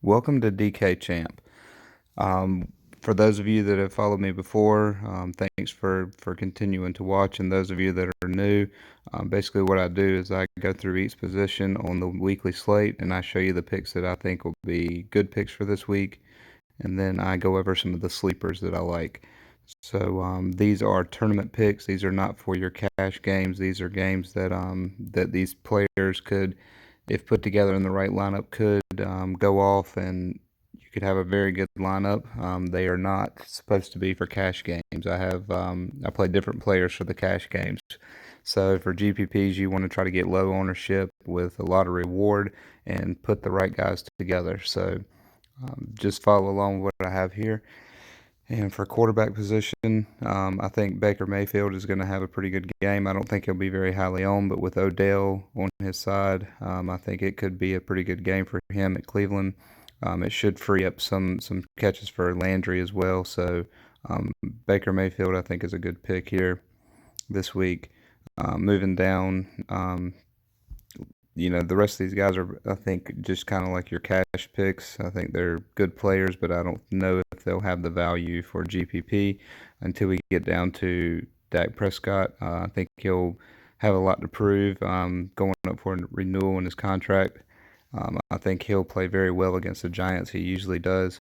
Welcome to DK Champ. For those of you that have followed me before, thanks for continuing to watch. And those of you that are new, basically what I do is I go through each position on the weekly slate and I show you the picks that I think will be good picks for this week. And then I go over some of the sleepers that I like. So these are tournament picks. These are not for your cash games. These are games that these players could, if put together in the right lineup, could go off and you could have a very good lineup. They are not supposed to be for cash games. I play different players for the cash games. So for GPPs, you want to try to get low ownership with a lot of reward and put the right guys together. So just follow along with what I have here. And for quarterback position, I think Baker Mayfield is going to have a pretty good game. I don't think he'll be very highly owned, but with Odell on his side, I think it could be a pretty good game for him at Cleveland. It should free up some catches for Landry as well. So Baker Mayfield, I think, is a good pick here this week. Moving down, the rest of these guys are, I think, just kind of like your cash picks. I think they're good players, but I don't know if they'll have the value for GPP until we get down to Dak Prescott. I think he'll have a lot to prove going up for a renewal in his contract. I think he'll play very well against the Giants. He usually does.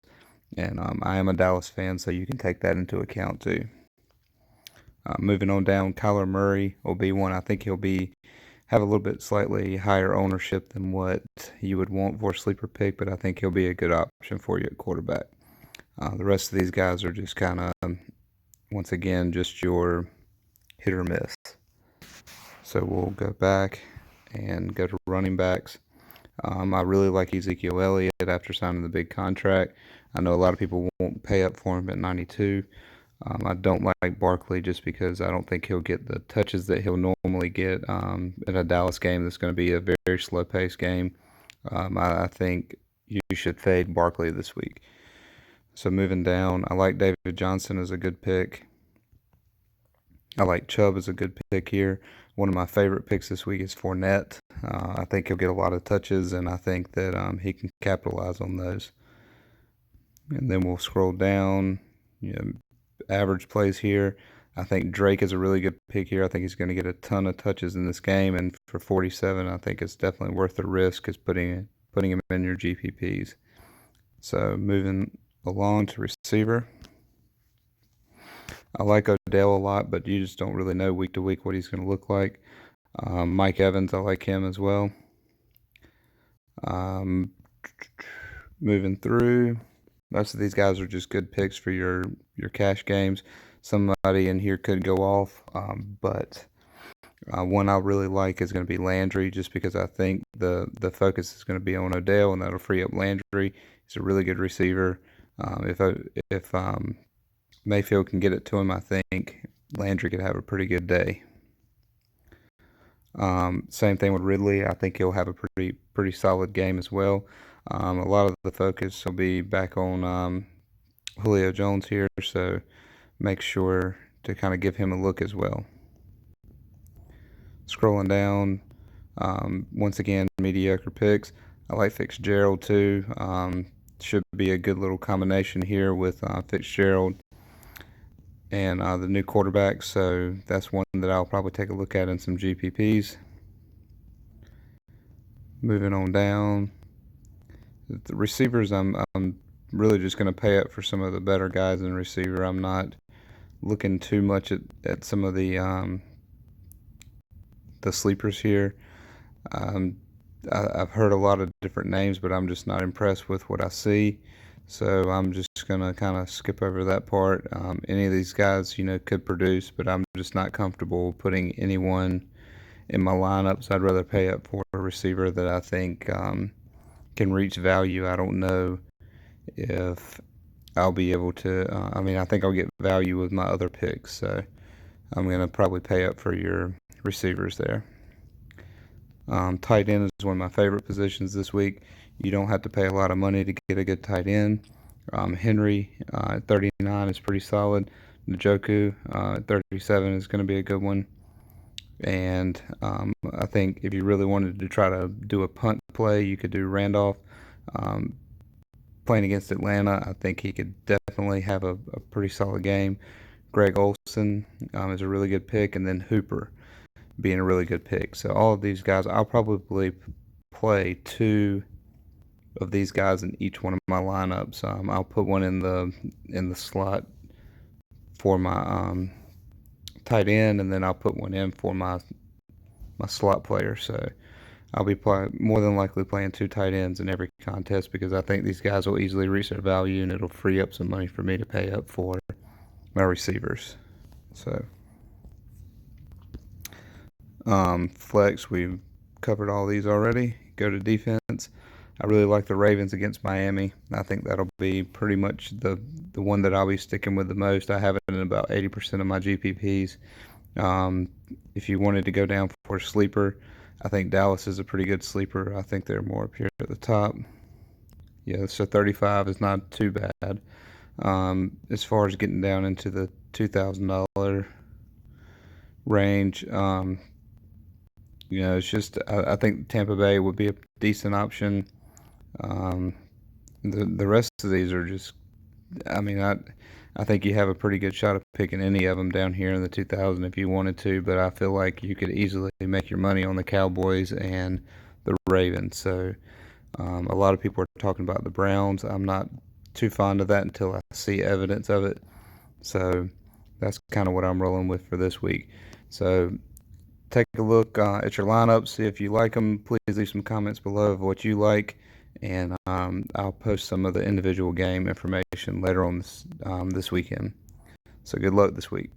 And I am a Dallas fan, so you can take that into account too. Moving on down, Kyler Murray will be one. I think he'll have a little bit slightly higher ownership than what you would want for a sleeper pick, but I think he'll be a good option for you at quarterback. The rest of these guys are just kind of, once again, just your hit or miss. So we'll go back and go to running backs. I really like Ezekiel Elliott after signing the big contract. I know a lot of people won't pay up for him at 92. I don't like Barkley just because I don't think he'll get the touches that he'll normally get in a Dallas game that's going to be a very slow-paced game. I think you should fade Barkley this week. So moving down, I like David Johnson as a good pick. I like Chubb as a good pick here. One of my favorite picks this week is Fournette. I think he'll get a lot of touches, and I think that he can capitalize on those. And then we'll scroll down. Average plays here. I think Drake is a really good pick here. I think he's going to get a ton of touches in this game, and for 47, I think it's definitely worth the risk as putting him in your GPPs. So moving along to receiver. I like Odell a lot, but you just don't really know week to week what he's going to look like. Mike Evans, I like him as well. Moving through, most of these guys are just good picks for your cash games. Somebody in here could go off, but one I really like is going to be Landry, just because I think the focus is going to be on Odell, and that'll free up Landry. He's a really good receiver. If Mayfield can get it to him, I think Landry could have a pretty good day. Same thing with Ridley. I think he'll have a pretty solid game as well. A lot of the focus will be back on Julio Jones here, so make sure to kind of give him a look as well. Scrolling down, once again, mediocre picks. I like Fitzgerald too. Should be a good little combination here with Fitzgerald and the new quarterback, so that's one that I'll probably take a look at in some GPPs. Moving on down, the receivers, I'm really just going to pay up for some of the better guys in receiver. I'm not looking too much at some of the sleepers here. I've heard a lot of different names, but I'm just not impressed with what I see. So I'm just going to kind of skip over that part. Any of these guys, could produce, but I'm just not comfortable putting anyone in my lineup. So I'd rather pay up for a receiver that I think can reach value. I don't know if I'll be able to. I think I'll get value with my other picks. So I'm going to probably pay up for your receivers there. Tight end is one of my favorite positions this week. You don't have to pay a lot of money to get a good tight end. Henry at 39 is pretty solid. Njoku at 37 is going to be a good one. And I think if you really wanted to try to do a punt play, you could do Randolph. playing against Atlanta, I think he could definitely have a pretty solid game. Greg Olson is a really good pick, and then Hooper being a really good pick. So all of these guys, I'll probably play two of these guys in each one of my lineups. I'll put one in the slot for my tight end, and then I'll put one in for my slot player. So I'll be more than likely playing two tight ends in every contest because I think these guys will easily reach their value, and it'll free up some money for me to pay up for my receivers. So flex, we've covered all these already. Go to defense. I really like the Ravens against Miami. I think that'll be pretty much the one that I'll be sticking with the most. I have it in about 80% of my GPPs. If you wanted to go down for a sleeper, I think Dallas is a pretty good sleeper. I think they're more up here at the top. Yeah, so 35 is not too bad. As far as getting down into the $2,000 range, it's just I think Tampa Bay would be a decent option. The rest of these are just, I think you have a pretty good shot of picking any of them down here in the 2000 if you wanted to, but I feel like you could easily make your money on the Cowboys and the Ravens. So a lot of people are talking about the Browns. I'm not too fond of that until I see evidence of it. So that's kind of what I'm rolling with for this week. So take a look at your lineup, see if you like them. Please leave some comments below of what you like, and I'll post some of the individual game information later on this weekend. So good luck this week.